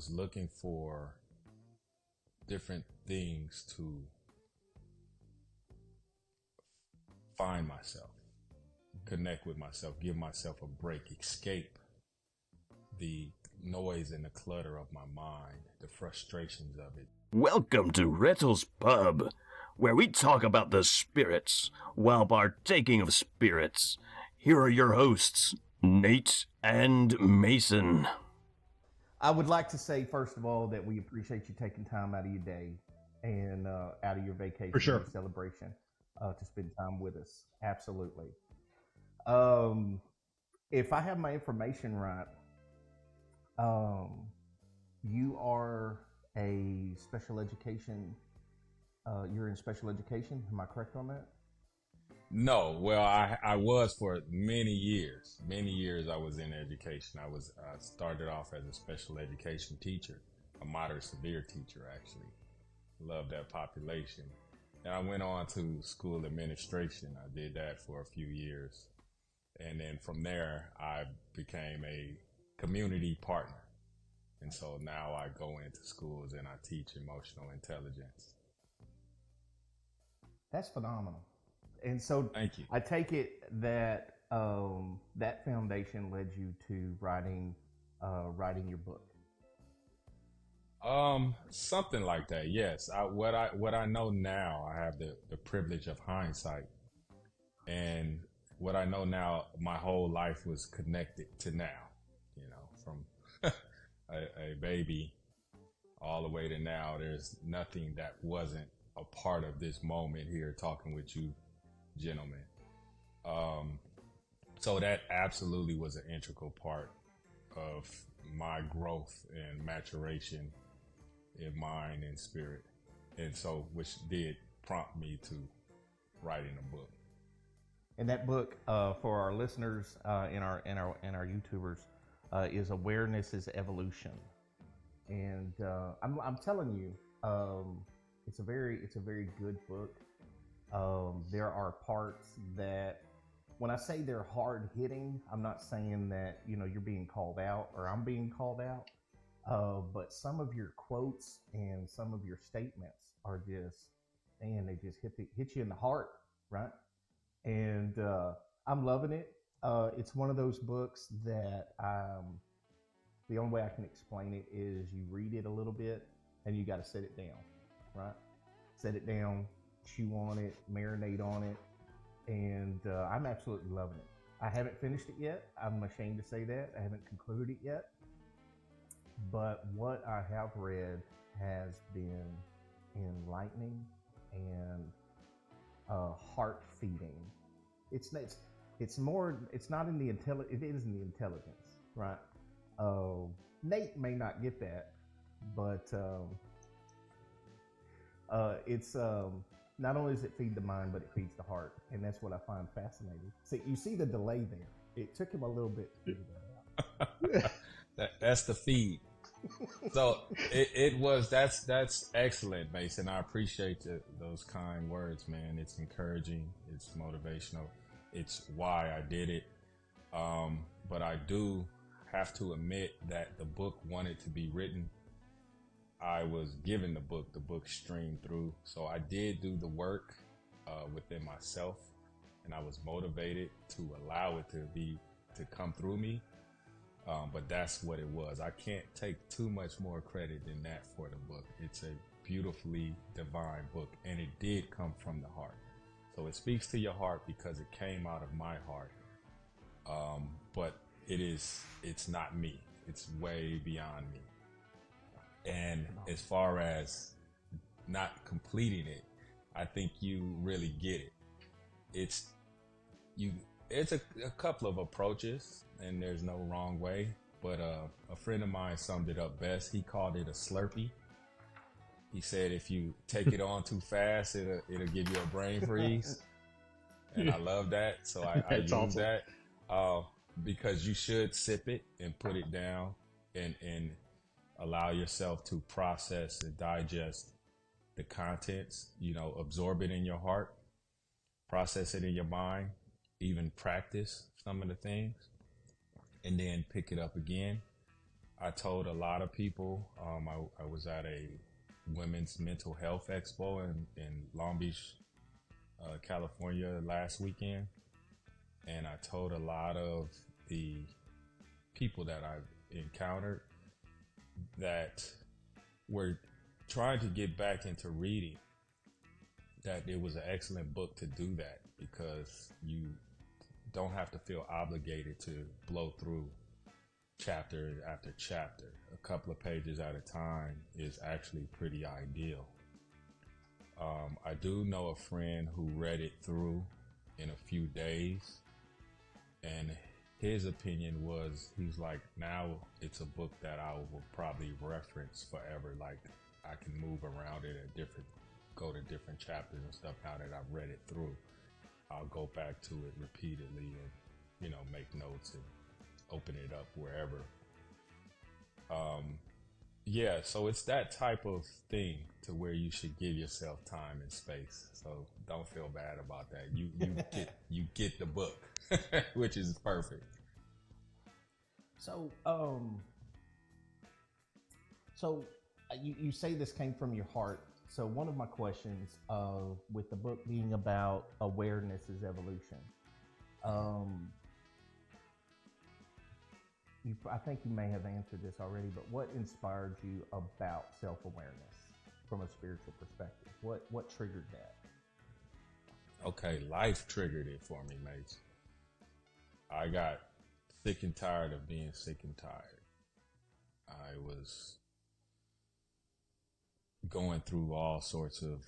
was looking for different things to find myself, connect with myself, give myself a break, escape the noise and the clutter of my mind, the frustrations of it. Welcome to Rettles Pub, where we talk about the spirits while partaking of spirits. Here are your hosts, Nate and Mason. I would like to say, first of all, that we appreciate you taking time out of your day and out of your vacation, For sure. your celebration, to spend time with us. Absolutely. If I have my information right, you are a special education. You're in special education. Am I correct on that? No, well, I was for many years. Many years I was in education. I started off as a special education teacher, a moderate severe teacher, actually. Loved that population. And I went on to school administration. I did that for a few years. And then from there, I became a community partner. And so now I go into schools and I teach emotional intelligence. That's phenomenal. And so Thank you. I take it that that foundation led you to writing your book. Something like that. Yes. What I know now, I have the privilege of hindsight, and what I know now, my whole life was connected to now. You know, from a baby all the way to now. There's nothing that wasn't a part of this moment here, talking with you, gentlemen. So that absolutely was an integral part of my growth and maturation in mind and spirit, and so which did prompt me to writing a book. And that book, for our listeners and our YouTubers, is Awareness is Evolution. And I'm telling you, it's a very good book. There are parts that, when I say they're hard hitting, I'm not saying that you're being called out or I'm being called out. But some of your quotes and some of your statements are just, man, they just hit you in the heart, right? And I'm loving it. It's one of those books that the only way I can explain it is you read it a little bit and you got to set it down, right? Set it down, chew on it, marinate on it, and I'm absolutely loving it. I haven't finished it yet. I'm ashamed to say that. I haven't concluded it yet. But what I have read has been enlightening and heart feeding. It's more. It's not in the it is in the intelligence, right? Nate may not get that, but it's not only does it feed the mind, but it feeds the heart, and that's what I find fascinating. So you see the delay there. It took him a little bit to figure that out. That's the feed. So that's excellent, Mason. I appreciate those kind words, man. It's encouraging. It's motivational. It's why I did it. But I do have to admit that the book wanted to be written. I was given the book streamed through. So I did do the work within myself, and I was motivated to allow it to come through me. But that's what it was. I can't take too much more credit than that for the book. It's a beautifully divine book, and it did come from the heart. So it speaks to your heart because it came out of my heart. But it's not me. It's way beyond me. And as far as not completing it, I think you really get it. It's a couple of approaches, and there's no wrong way, but a friend of mine summed it up best. He called it a Slurpee. He said if you take it on too fast, it'll give you a brain freeze. And I love that, so I use awesome. that because you should sip it and put it down and allow yourself to process and digest the contents, absorb it in your heart, process it in your mind, even practice some of the things, and then pick it up again. I told a lot of people. I was at a women's mental health expo in Long Beach, California last weekend. And I told a lot of the people that I've encountered that were trying to get back into reading, that it was an excellent book to do that, because you don't have to feel obligated to blow through chapter after chapter. A couple of pages at a time is actually pretty ideal. I do know a friend who read it through in a few days, and his opinion was, he's like, now it's a book that I will probably reference forever. Like, I can move around it at go to different chapters and stuff now that I've read it through. I'll go back to it repeatedly and, make notes and open it up wherever. Yeah, so it's that type of thing to where you should give yourself time and space. So don't feel bad about that. You get the book, which is perfect. So, you say this came from your heart. So one of my questions, with the book being about awareness is evolution, I think you may have answered this already, but what inspired you about self-awareness from a spiritual perspective? What triggered that? Okay, life triggered it for me, mates. I got sick and tired of being sick and tired. I was going through all sorts of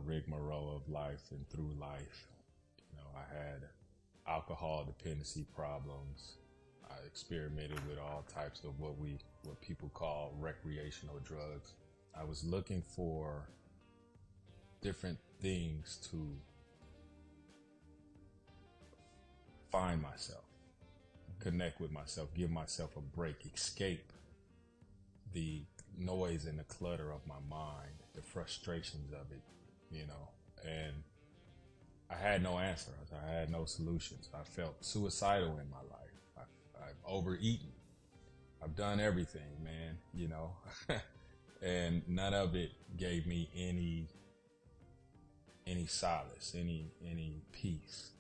rigmarole of life and through life. I had alcohol dependency problems. I experimented with all types of what people call recreational drugs. I was looking for different things to find myself, connect with myself, give myself a break, escape the noise and the clutter of my mind, the frustrations of it, and I had no answer. I had no solutions. I felt suicidal in my life. I've overeaten. I've done everything, man, and none of it gave me any solace, any peace.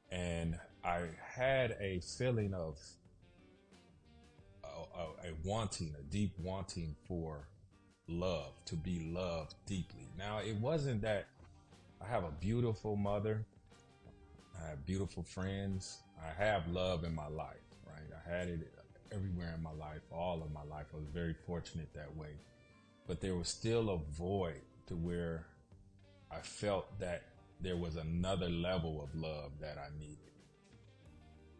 And I had a feeling of a deep wanting for love, to be loved deeply. Now, it wasn't that I have a beautiful mother, I have beautiful friends, I have love in my life, right? I had it everywhere in my life, all of my life. I was very fortunate that way. But there was still a void to where I felt that there was another level of love that I needed.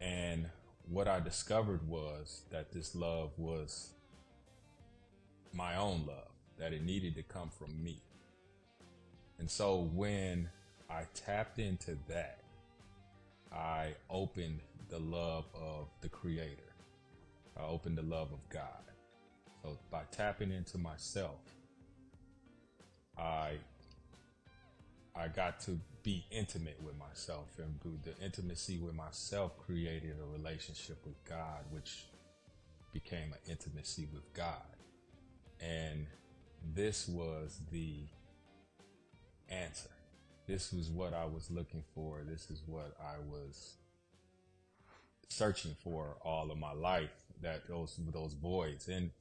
And what I discovered was that this love was my own love, that it needed to come from me. And so when I tapped into that, I opened the love of the Creator. I opened the love of God. So by tapping into myself, I got to be intimate with myself, and the intimacy with myself created a relationship with God, which became an intimacy with God. And this was the answer. This was what I was looking for. This is what I was searching for all of my life, that those voids and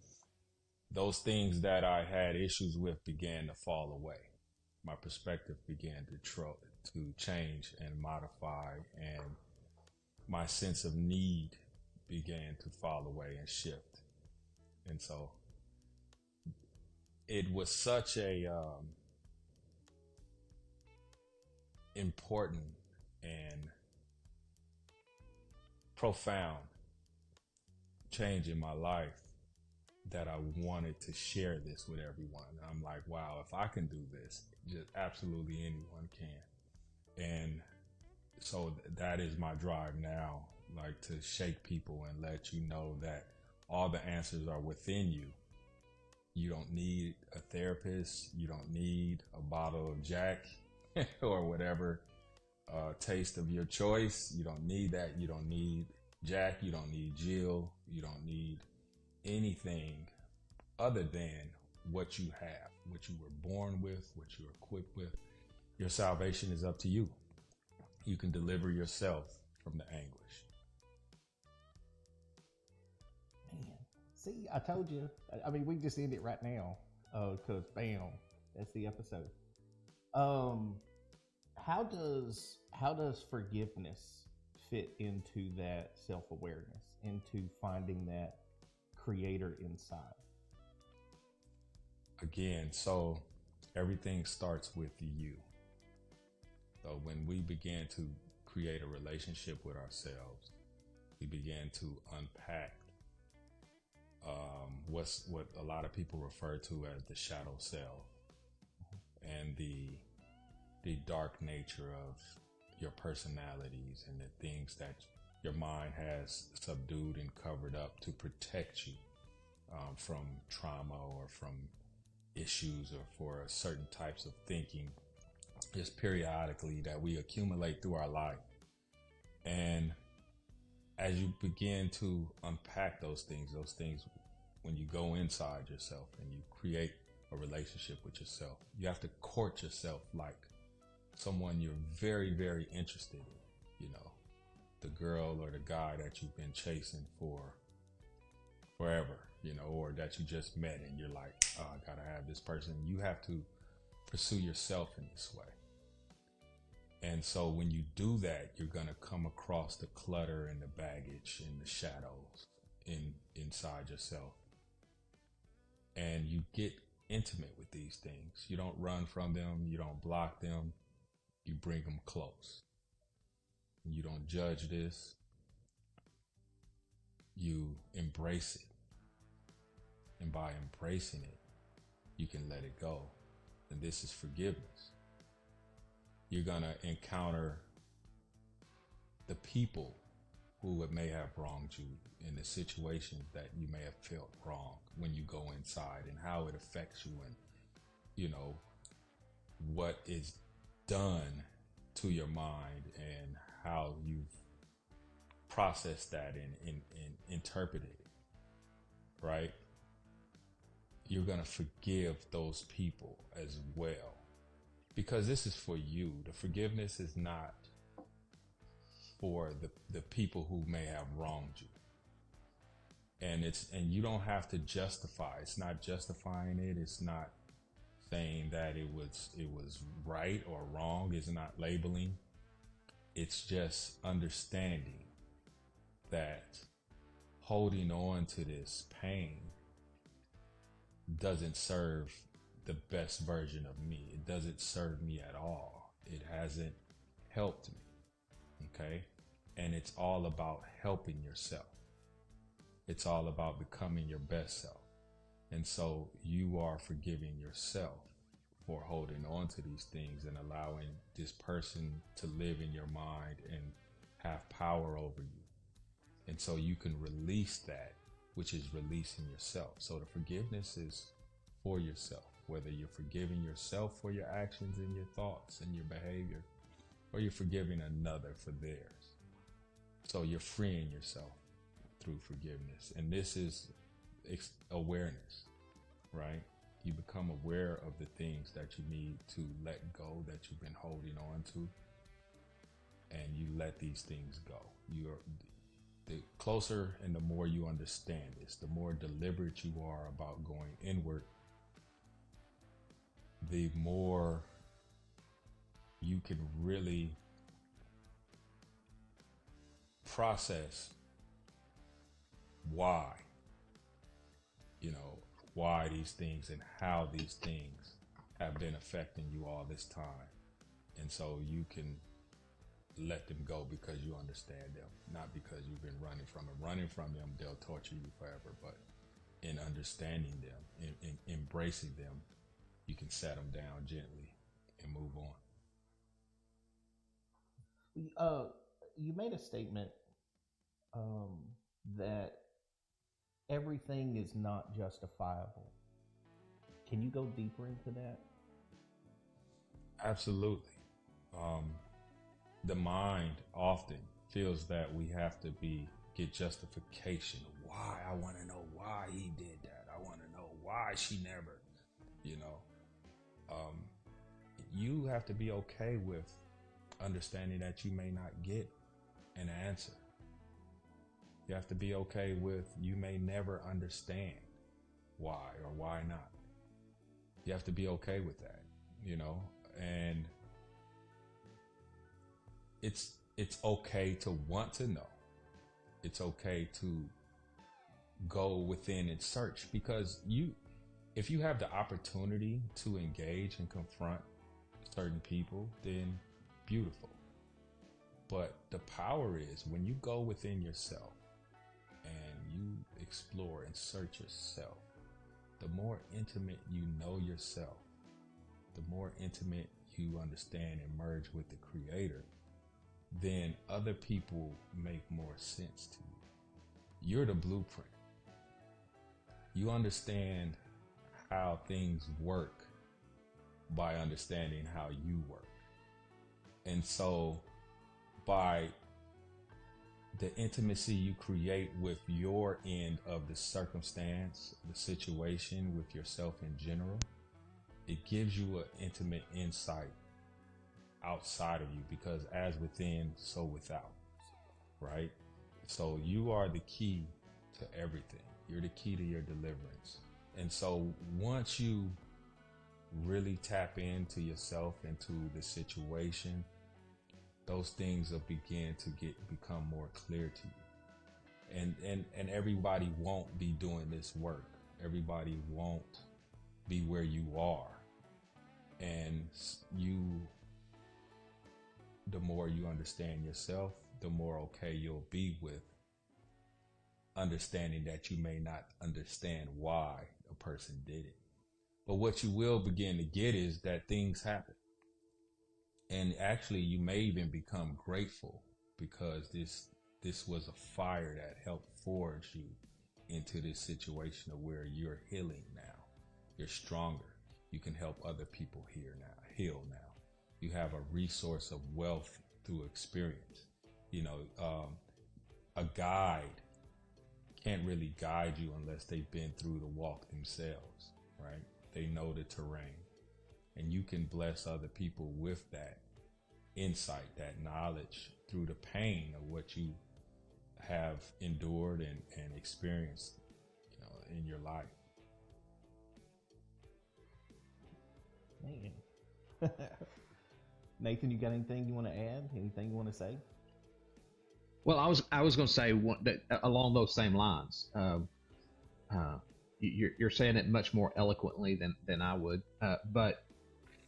those things that I had issues with began to fall away. My perspective began to change and modify, and my sense of need began to fall away and shift. And so it was such a important and profound change in my life that I wanted to share this with everyone. I'm like, wow, if I can do this, just absolutely anyone can. And so that is my drive now, like to shake people and let you know that all the answers are within you. You don't need a therapist. You don't need a bottle of Jack or whatever taste of your choice. You don't need that. You don't need Jack. You don't need Jill. You don't need anything other than what you have, what you were born with, what you're equipped with. Your salvation is up to you. You can deliver yourself from the anguish. Man, see, I told you. I mean, we just end it right now, because bam, that's the episode. How does forgiveness fit into that self-awareness, into finding that creator inside? Again, so everything starts with you. So when we began to create a relationship with ourselves, we began to unpack what a lot of people refer to as the shadow self, and the dark nature of your personalities and the things that your mind has subdued and covered up to protect you from trauma or from issues or for certain types of thinking, just periodically, that we accumulate through our life. And as you begin to unpack those things, when you go inside yourself and you create a relationship with yourself, you have to court yourself like someone you're very, very interested in, you know, the girl or the guy that you've been chasing for forever, you know, or that you just met and you're like, oh, I gotta have this person. You have to pursue yourself in this way. And so when you do that, you're gonna come across the clutter and the baggage and the shadows inside yourself. And you get intimate with these things. You don't run from them. You don't block them. You bring them close. You don't judge this. You embrace it. And by embracing it, you can let it go. And this is forgiveness. You're going to encounter the people who may have wronged you in the situations that you may have felt wrong when you go inside, and how it affects you, and, you know, what is done to your mind and how you've processed that and interpreted it, right? You're going to forgive those people as well, because this is for you. The forgiveness is not for the people who may have wronged you. And you don't have to justify. It's not justifying it. It's not saying that it was right or wrong. It's not labeling. It's just understanding that holding on to this pain doesn't serve the best version of me. It doesn't serve me at all. It hasn't helped me. Okay? And it's all about helping yourself. It's all about becoming your best self. And so you are forgiving yourself for holding on to these things and allowing this person to live in your mind and have power over you. And so you can release that, which is releasing yourself. So the forgiveness is for yourself, whether you're forgiving yourself for your actions and your thoughts and your behavior, or you're forgiving another for theirs. So you're freeing yourself through forgiveness. And this is awareness, right? You become aware of the things that you need to let go, that you've been holding on to, and you let these things go. The closer and the more you understand this, the more deliberate you are about going inward, the more you can really process why these things and how these things have been affecting you all this time. And so you can let them go because you understand them, not because you've been running from them. Running from them, they'll torture you forever. But in understanding them, in embracing them, you can set them down gently and move on. You made a statement that everything is not justifiable. Can you go deeper into that? Absolutely. The mind often feels that we have to get justification of why. I want to know why he did that. I want to know why she never, you know. You have to be okay with understanding that you may not get an answer. You have to be okay with you may never understand why or why not. You have to be okay with that, you know, and it's okay to want to know. It's okay to go within and search, because if you have the opportunity to engage and confront certain people, then beautiful. But the power is when you go within yourself and you explore and search yourself, the more intimate you know yourself, the more intimate you understand and merge with the Creator, then other people make more sense to you. You're the blueprint. You understand how things work by understanding how you work. And so by the intimacy you create with your end of the circumstance, the situation, with yourself in general, it gives you an intimate insight outside of you, because as within, so without, right? So you are the key to everything. You're the key to your deliverance. And so once you really tap into yourself, into the situation, those things will begin to become more clear to you. And everybody won't be doing this work. Everybody won't be where you are. And the more you understand yourself, the more okay you'll be with understanding that you may not understand why a person did it. But what you will begin to get is that things happen. And actually, you may even become grateful because this was a fire that helped forge you into this situation of where you're healing now. You're stronger. You can help other people heal now. You have a resource of wealth through experience. You know, a guide can't really guide you unless they've been through the walk themselves, right? They know the terrain. And you can bless other people with that insight, that knowledge through the pain of what you have endured and experienced, you know, in your life. Man. Nathan, you got anything you want to add? Anything you want to say? Well, I was going to say along those same lines. You're saying it much more eloquently than I would, but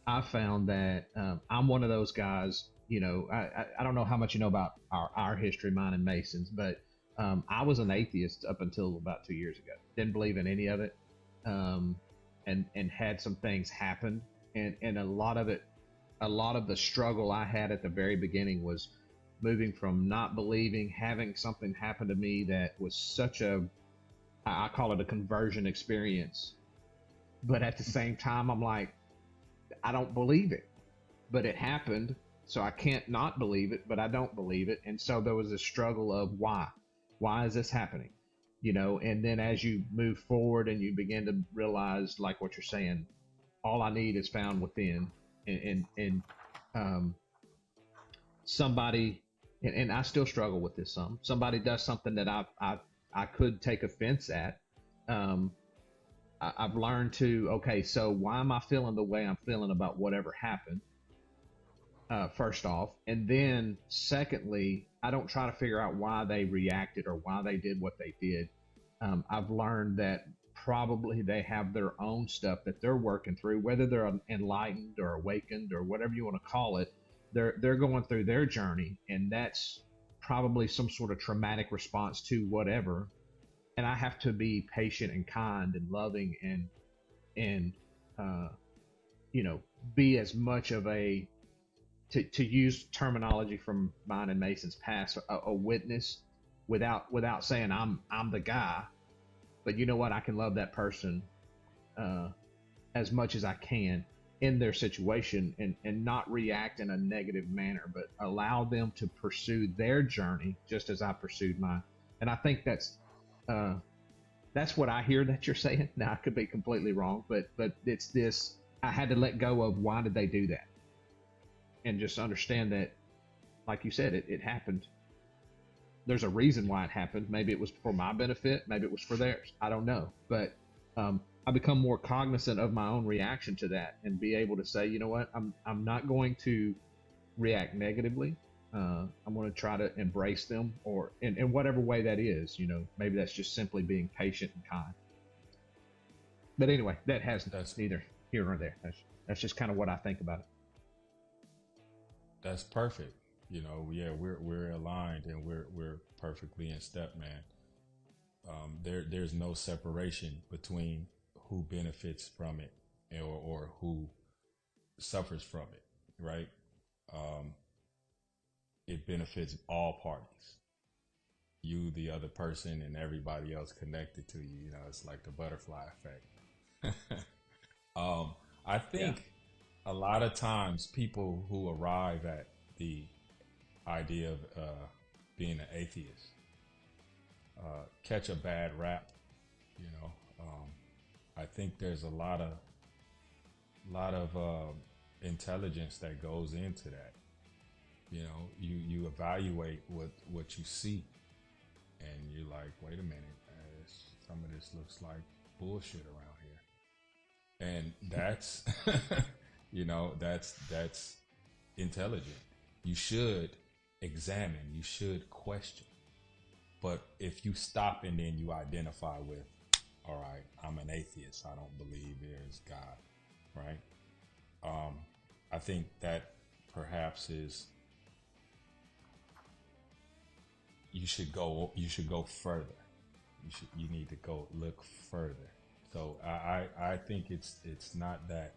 I found that I'm one of those guys. You know, I don't know how much you know about our history, mine and Mason's, but I was an atheist up until about 2 years ago. Didn't believe in any of it, and had some things happen, and a lot of the struggle I had at the very beginning was moving from not believing, having something happen to me that was such I call it a conversion experience. But at the same time, I'm like, I don't believe it, but it happened. So I can't not believe it, but I don't believe it. And so there was a struggle of why is this happening? You know, and then as you move forward and you begin to realize, like what you're saying, all I need is found within, and somebody, and I still struggle with this somebody does something that I could take offense at. I've learned to, okay, so why am I feeling the way I'm feeling about whatever happened? First off, and then secondly, I don't try to figure out why they reacted or why they did what they did. I've learned that probably they have their own stuff that they're working through, whether they're enlightened or awakened or whatever you want to call it. They're going through their journey, and that's probably some sort of traumatic response to whatever. And I have to be patient and kind and loving and you know, be as much of to use terminology from mine and Mason's past, a witness without saying I'm the guy, but you know what, I can love that person as much as I can in their situation, and not react in a negative manner, but allow them to pursue their journey just as I pursued mine. And I think that's That's what I hear that you're saying. Now I could be completely wrong, but it's this. I had to let go of why did they do that, and just understand that, like you said, it happened. There's a reason why it happened. Maybe it was for my benefit. Maybe it was for theirs. I don't know. But I become more cognizant of my own reaction to that, and be able to say, you know what, I'm not going to react negatively. I'm going to try to embrace them, or in whatever way that is. Maybe that's just simply being patient and kind. But anyway, that's neither here nor there. That's just kind of what I think about it. That's perfect. Yeah, we're aligned, and we're perfectly in step, man. There's no separation between who benefits from it or who suffers from it, right? It benefits all parties. You, the other person, and everybody else connected to you. It's like the butterfly effect. I think a lot of times people who arrive at the idea of being an atheist catch a bad rap. I think there's a lot of intelligence that goes into that. You evaluate what you see, and you're like, wait a minute, some of this looks like bullshit around here, and that's that's intelligent. You should examine, you should question. But if you stop and then you identify with, all right, I'm an atheist, I don't believe there's God, right? I think that perhaps is, you should go further. You need to go look further. So I think it's not that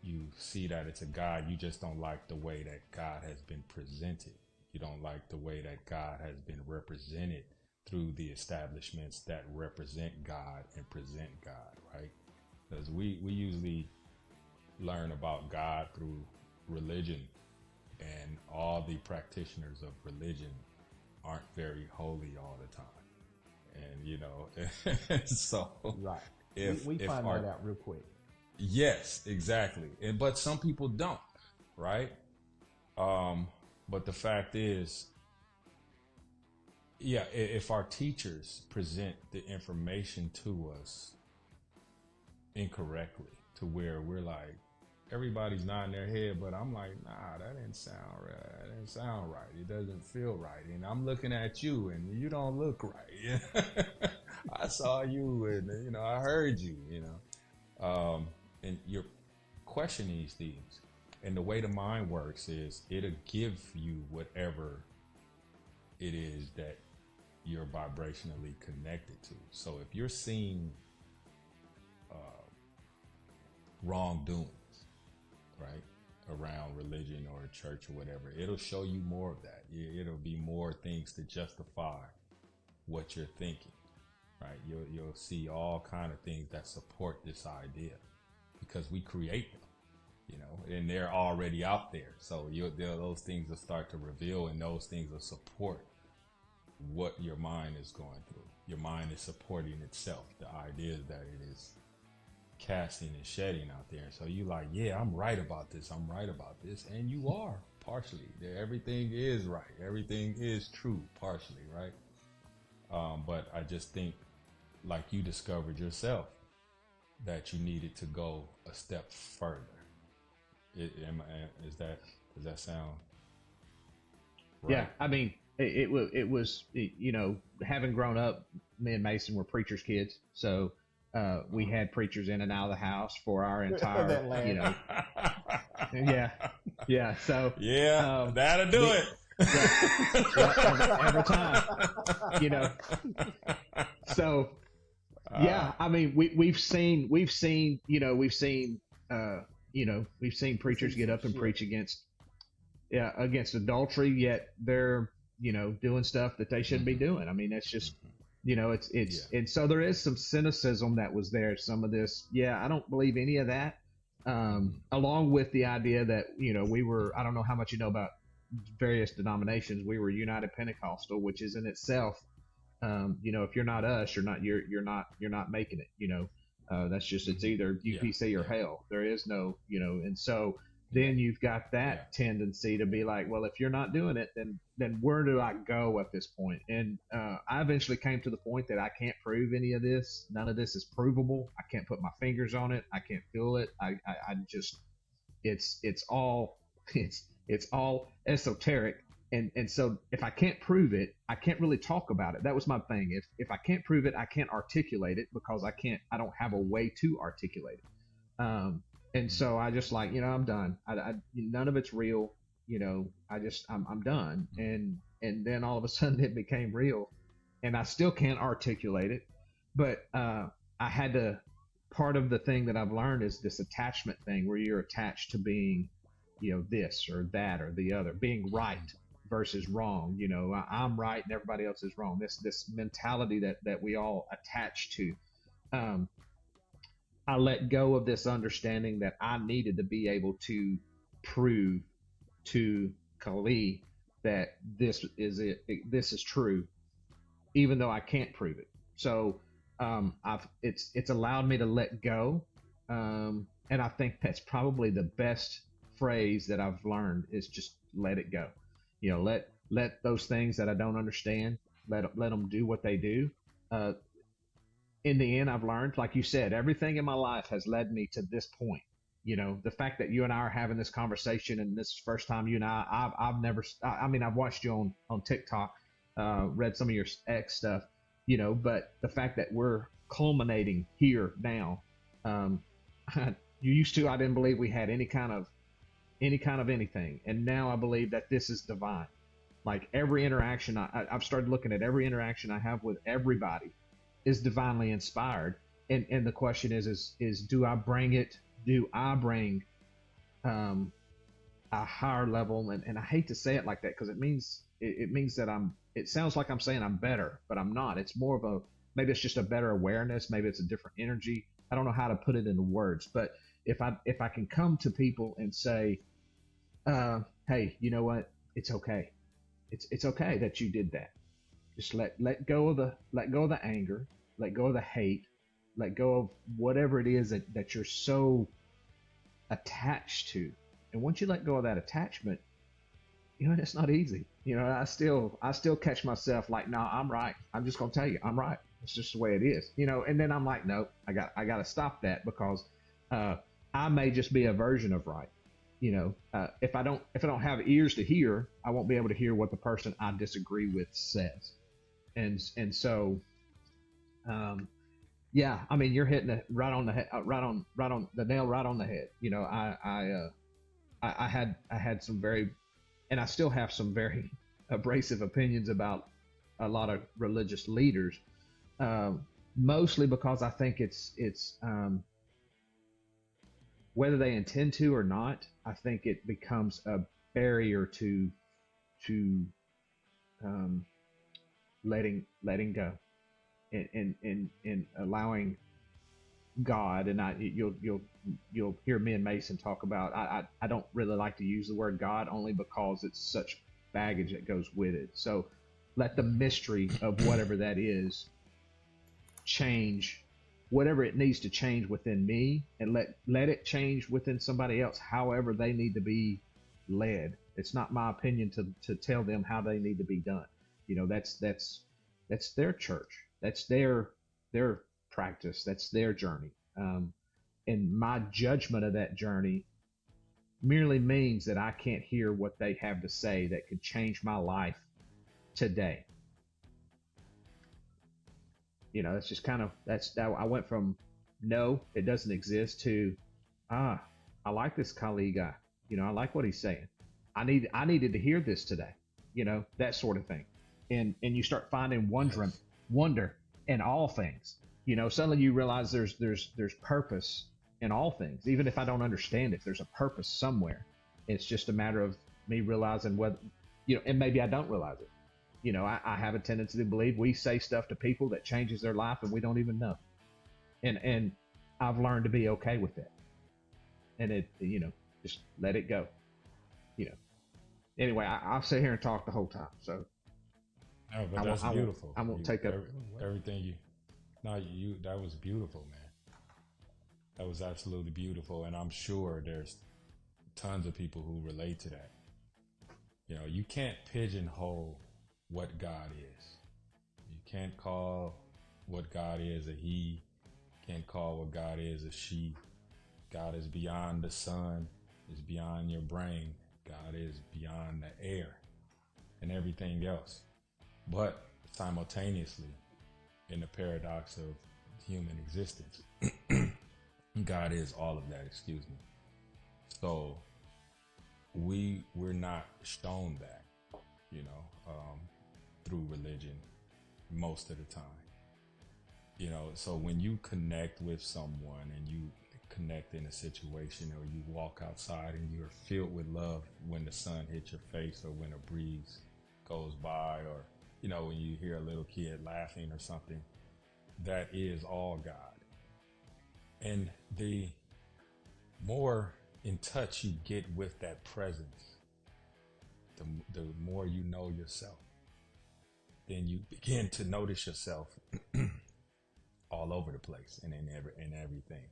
you see that it's a God, you just don't like the way that God has been presented. You don't like the way that God has been represented through the establishments that represent God and present God, right? Because we usually learn about God through religion, and all the practitioners of religion aren't very holy all the time. And so Right. if we find that out real quick. Yes, exactly. But some people don't, right? But the fact is, if our teachers present the information to us incorrectly, to where we're like, everybody's nodding their head, but I'm like, nah, that didn't sound right. That didn't sound right. It doesn't feel right. And I'm looking at you, and you don't look right. I saw you, and I heard you. And you're questioning these things. And the way the mind works is it'll give you whatever it is that you're vibrationally connected to. So if you're seeing wrongdoings, right, around religion or church or whatever, it'll show you more of that. It'll be more things to justify what you're thinking, right? You'll see all kind of things that support this idea, because we create them, and they're already out there. So those things will start to reveal, and those things will support what your mind is going through. Your mind is supporting itself, the idea that it is casting and shedding out there. So you like, yeah, I'm right about this, and you are partially. Everything is right, everything is true partially, right? But I just think, like you discovered yourself, that you needed to go a step further. Does that sound right? Yeah, I mean, it was having grown up, me and Mason were preachers' kids, so we had preachers in and out of the house for our entire, yeah. So that'll do it. Every time, So I mean, we've seen preachers get up and preach against adultery, yet they're doing stuff that they shouldn't be doing. I mean, that's just and so there is some cynicism that was there. Some of this, I don't believe any of that. Along with the idea that we were, I don't know how much you know about various denominations. We were United Pentecostal, which is in itself if you're not us, you're not making it. That's just, it's either UPC or hell. There is no, and so then you've got that tendency to be like, well, if you're not doing it, then where do I go at this point? And I eventually came to the point that I can't prove any of this. None of this is provable. I can't put my fingers on it. I can't feel it. I just, it's all it's all esoteric. And so if I can't prove it, I can't really talk about it. That was my thing. If I can't prove it, I can't articulate it because I don't have a way to articulate it. And so I just like, I'm done. None of it's real. I'm done. And then all of a sudden it became real, and I still can't articulate it. But I had to. Part of the thing that I've learned is this attachment thing, where you're attached to being, this or that or the other, being right versus wrong. I'm right and everybody else is wrong. This mentality that we all attach to. I let go of this understanding that I needed to be able to prove to Kali that this is true, even though I can't prove it. So it's allowed me to let go, and I think that's probably the best phrase that I've learned is just let it go. Let those things that I don't understand, let them do what they do. In the end, I've learned, like you said, everything in my life has led me to this point. The fact that you and I are having this conversation, and this is the first time you and I've watched you on TikTok, read some of your X stuff, but the fact that we're culminating here now, you used to, I didn't believe we had any kind of anything. And now I believe that this is divine. Like every interaction, I've started looking at every interaction I have with everybody is divinely inspired. And the question is do I bring a higher level? And I hate to say it like that, because it means that it sounds like I'm saying I'm better, but I'm not. It's more of maybe it's just a better awareness. Maybe it's a different energy. I don't know how to put it into words, but if I can come to people and say, hey, you know what? It's okay. It's okay that you did that. Just let go of the anger, let go of the hate, let go of whatever it is that you're so attached to. And once you let go of that attachment, it's not easy. I still catch myself like, no, I'm right. I'm just gonna tell you, I'm right. It's just the way it is. And then I'm like, no, I got to stop that, because I may just be a version of right. If I don't have ears to hear, I won't be able to hear what the person I disagree with says. And so, you're hitting it right on the head, right on the nail, right on the head. I had some very, and I still have some very abrasive opinions about a lot of religious leaders, mostly because I think it's whether they intend to or not, I think it becomes a barrier to letting go and allowing God. And you'll hear me and Mason talk about, I don't really like to use the word God, only because it's such baggage that goes with it. So let the mystery of whatever that is change whatever it needs to change within me, and let it change within somebody else however they need to be led. It's not my opinion to tell them how they need to be done. That's their church. That's their practice. That's their journey. And my judgment of that journey merely means that I can't hear what they have to say that could change my life today. It's just kind of, I went from no, it doesn't exist, to I like this Kali guy. I like what he's saying. I needed to hear this today. That sort of thing. And you start finding wonder in all things. Suddenly you realize there's purpose in all things. Even if I don't understand it, there's a purpose somewhere. It's just a matter of me realizing whether, and maybe I don't realize it. I have a tendency to believe we say stuff to people that changes their life and we don't even know. And I've learned to be okay with that. And it, just let it go. Anyway, I'll sit here and talk the whole time. So No, but I that's won't, beautiful. I won't take up. Everything you. No, that was beautiful, man. That was absolutely beautiful, and I'm sure there's tons of people who relate to that. You know, you can't pigeonhole what God is. You can't call what God is a he. Can't call what God is a she. God is beyond the sun, is beyond your brain. God is beyond the air and everything else. But simultaneously, in the paradox of human existence, God is all of that, excuse me. So we're not shown that, you know, through religion most of the time. You know, so when you connect with someone and you connect in a situation, or you walk outside and you're filled with love when the sun hits your face, or when a breeze goes by, or, you know, when you hear a little kid laughing or something, that is all God. And the more in touch you get with that presence, the more you know yourself. Then you begin to notice yourself all over the place and in everything.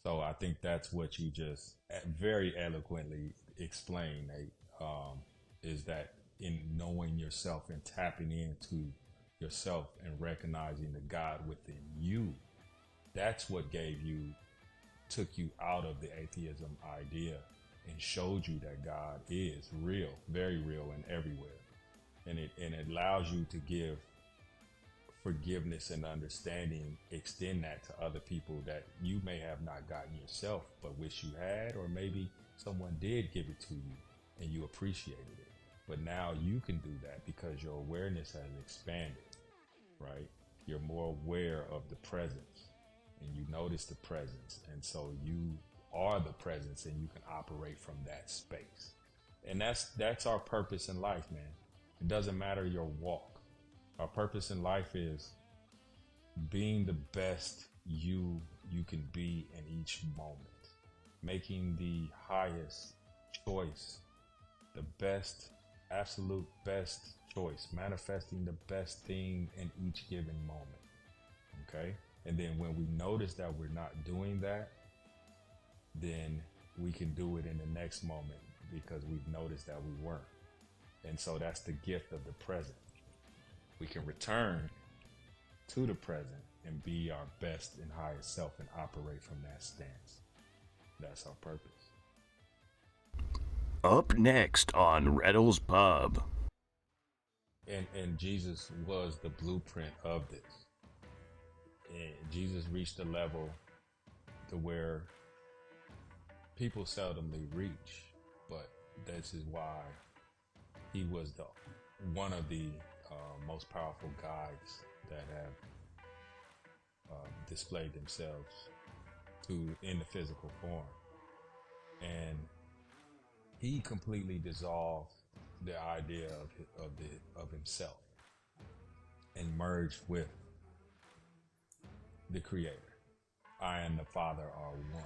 So I think that's what you just very eloquently explained, Nate, is that in knowing yourself and tapping into yourself and recognizing the God within you, that's what took you out of the atheism idea and showed you that God is real, very real, and everywhere. And it allows you to give forgiveness and understanding, extend that to other people that you may have not gotten yourself, but wish you had, or maybe someone did give it to you and you appreciated it. But now you can do that because your awareness has expanded, right? You're more aware of the presence, and you notice the presence. And so you are the presence, and you can operate from that space. And that's our purpose in life, man. It doesn't matter your walk. Our purpose in life is being the best you can be in each moment, making the highest choice, the best, absolute best choice, manifesting the best thing in each given moment. Okay? And then when we notice that we're not doing that, then we can do it in the next moment because we've noticed that we weren't. And so that's the gift of the present. We can return to the present and be our best and highest self and operate from that stance. That's our purpose. Up next on Reddle's Pub. And Jesus was the blueprint of this. And Jesus reached a level to where people seldomly reach, but this is why he was one of the most powerful guides that have displayed themselves in the physical form. And he completely dissolved the idea of himself and merged with the Creator. I and the Father are one.